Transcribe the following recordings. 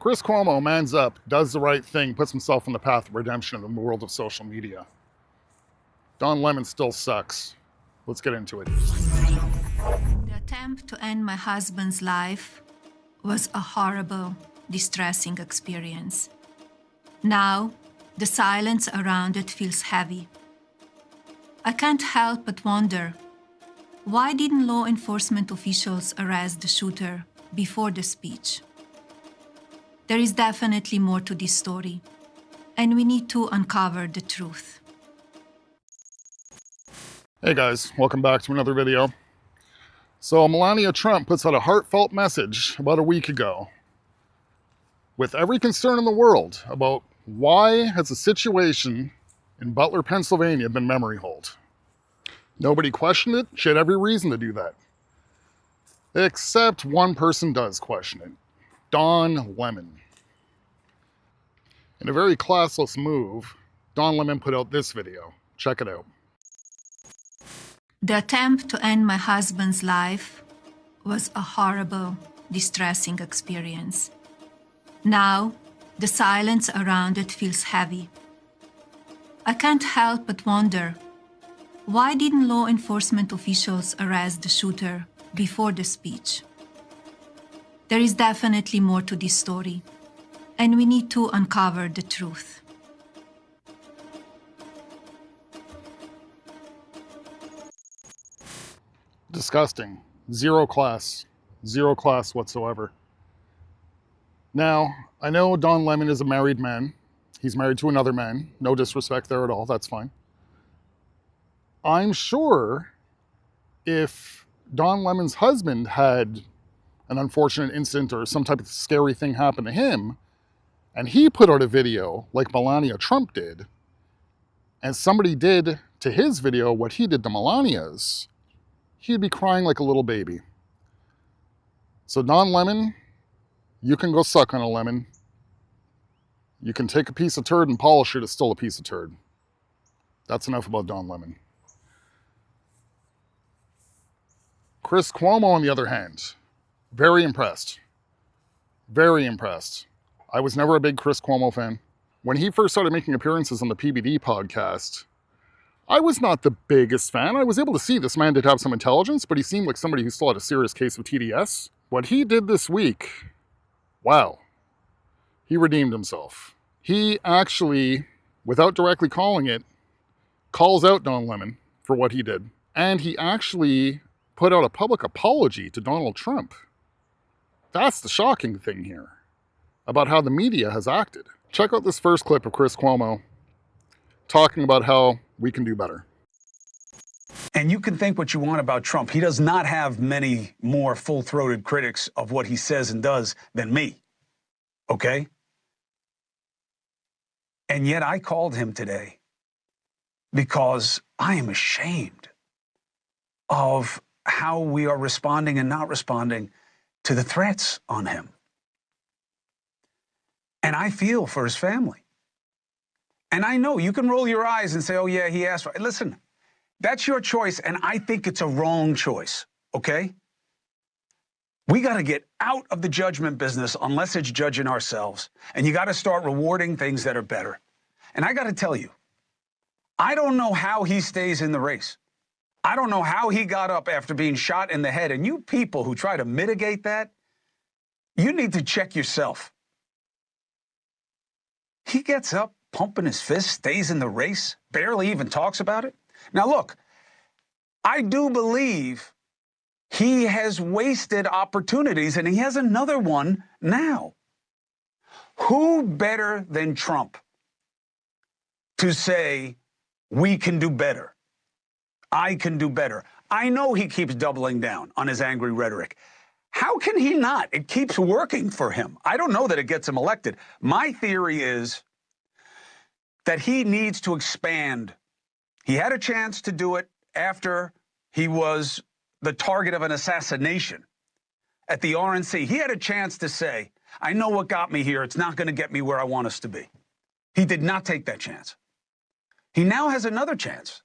Chris Cuomo mans up, does the right thing, puts himself on the path of redemption in the world of social media. Don Lemon still sucks. Let's get into it. The attempt to end my husband's life was a horrible, distressing experience. Now, the silence around it feels heavy. I can't help but wonder, why didn't law enforcement officials arrest the shooter before the speech? There is definitely more to this story, and we need to uncover the truth. Hey guys, welcome back to another video. So Melania Trump puts out a heartfelt message about a week ago with every concern in the world about why has the situation in Butler, Pennsylvania been memory hold. Nobody questioned it. She had every reason to do that. Except one person does question it. Don Lemon. In a very classless move, Don Lemon put out this video. Check it out. The attempt to end my husband's life was a horrible, distressing experience. Now, the silence around it feels heavy. I can't help but wonder, why didn't law enforcement officials arrest the shooter before the speech? There is definitely more to this story, and we need to uncover the truth. Disgusting. Zero class whatsoever. Now, I know Don Lemon is a married man. He's married to another man. No disrespect there at all. That's fine. I'm sure if Don Lemon's husband had an unfortunate incident or some type of scary thing happen to him, and he put out a video like Melania Trump did, and somebody did to his video what he did to Melania's, he'd be crying like a little baby. So Don Lemon, you can go suck on a lemon. You can take a piece of turd and polish it, it's still a piece of turd. That's enough about Don Lemon. Chris Cuomo, on the other hand, very impressed. Very impressed. I was never a big Chris Cuomo fan. When he first started making appearances on the PBD podcast, I was not the biggest fan. I was able to see this man did have some intelligence, but he seemed like somebody who still had a serious case of TDS. What he did this week, wow, he redeemed himself. He actually, without directly calling it, calls out Don Lemon for what he did. And he actually put out a public apology to Donald Trump. That's the shocking thing here about how the media has acted. Check out this first clip of Chris Cuomo talking about how we can do better. And you can think what you want about Trump. He does not have many more full-throated critics of what he says and does than me. Okay? And yet I called him today because I am ashamed of how we are responding and not responding to the threats on him. And I feel for his family. And I know you can roll your eyes and say, oh yeah, he asked for it. Listen, that's your choice, and I think it's a wrong choice, okay? We got to get out of the judgment business unless it's judging ourselves. And you got to start rewarding things that are better. And I got to tell you, I don't know how he stays in the race. I don't know how he got up after being shot in the head. And you people who try to mitigate that, you need to check yourself. He gets up, pumping his fist, stays in the race, barely even talks about it. Now, look, I do believe he has wasted opportunities, and he has another one now. Who better than Trump to say, we can do better? I can do better. I know he keeps doubling down on his angry rhetoric. How can he not? It keeps working for him. I don't know that it gets him elected. My theory is that he needs to expand. He had a chance to do it after he was the target of an assassination at the RNC. He had a chance to say, I know what got me here. It's not going to get me where I want us to be. He did not take that chance. He now has another chance.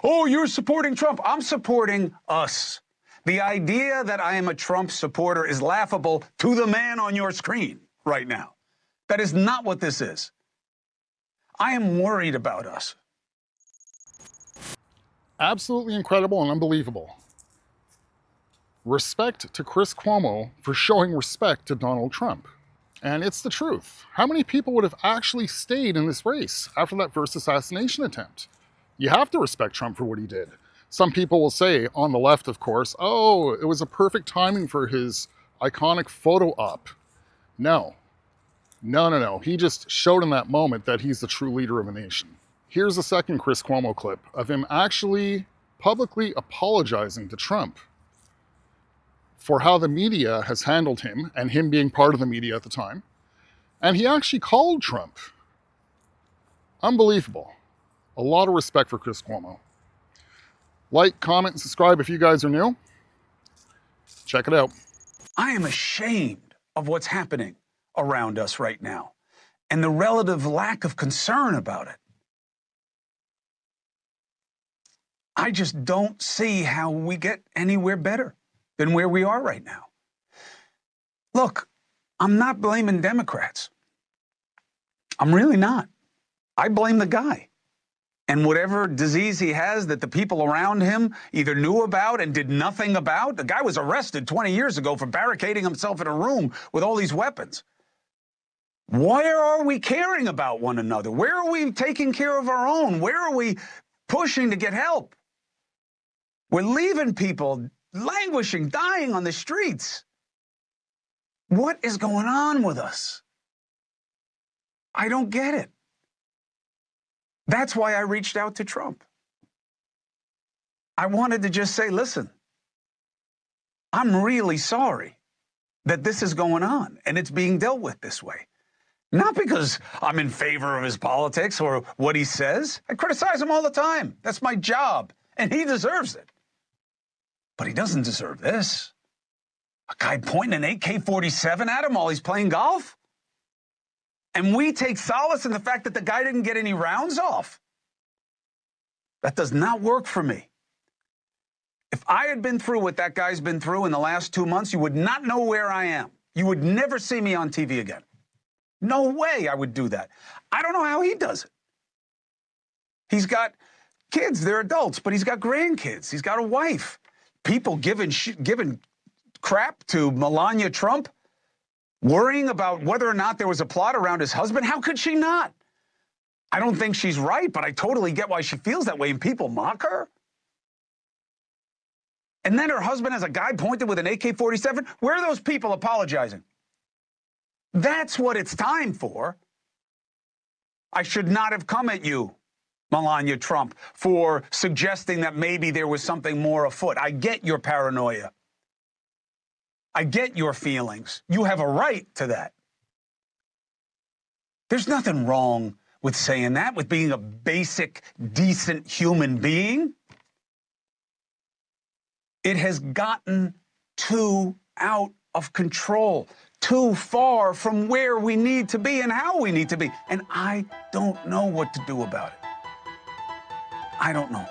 Oh, you're supporting Trump. I'm supporting us. The idea that I am a Trump supporter is laughable to the man on your screen. right now. That is not what this is. I am worried about us. Absolutely incredible and unbelievable. Respect to Chris Cuomo for showing respect to Donald Trump. And it's the truth. How many people would have actually stayed in this race after that first assassination attempt? You have to respect Trump for what he did. Some people will say, on the left, of course, oh, it was a perfect timing for his iconic photo op. No. No. He just showed in that moment that he's the true leader of a nation. Here's a second Chris Cuomo clip of him actually publicly apologizing to Trump for how the media has handled him, and him being part of the media at the time. And he actually called Trump. Unbelievable. A lot of respect for Chris Cuomo. Like, comment, and subscribe if you guys are new. Check it out. I am ashamed of what's happening around us right now and the relative lack of concern about it. I just don't see how we get anywhere better than where we are right now. Look, I'm not blaming Democrats. I'm really not. I blame the guy. And whatever disease he has that the people around him either knew about and did nothing about. The guy was arrested 20 years ago for barricading himself in a room with all these weapons. Where are we caring about one another? Where are we taking care of our own? Where are we pushing to get help? We're leaving people languishing, dying on the streets. What is going on with us? I don't get it. That's why I reached out to Trump. I wanted to just say, listen, I'm really sorry that this is going on and it's being dealt with this way. Not because I'm in favor of his politics or what he says. I criticize him all the time. That's my job, and he deserves it. But he doesn't deserve this. A guy pointing an AK-47 at him while he's playing golf? And we take solace in the fact that the guy didn't get any rounds off. That does not work for me. If I had been through what that guy's been through in the last 2 months, you would not know where I am. You would never see me on TV again. No way I would do that. I don't know how he does it. He's got kids, they're adults, but he's got grandkids. He's got a wife. People giving crap to Melania Trump, worrying about whether or not there was a plot around his husband. How could she not? I don't think she's right, but I totally get why she feels that way, and people mock her. And then her husband has a guy pointed with an AK-47. Where are those people apologizing? That's what it's time for. I should not have come at you, Melania Trump, for suggesting that maybe there was something more afoot. I get your paranoia. I get your feelings. You have a right to that. There's nothing wrong with saying that, with being a basic, decent human being. It has gotten too out of control, too far from where we need to be and how we need to be. And I don't know what to do about it. I don't know.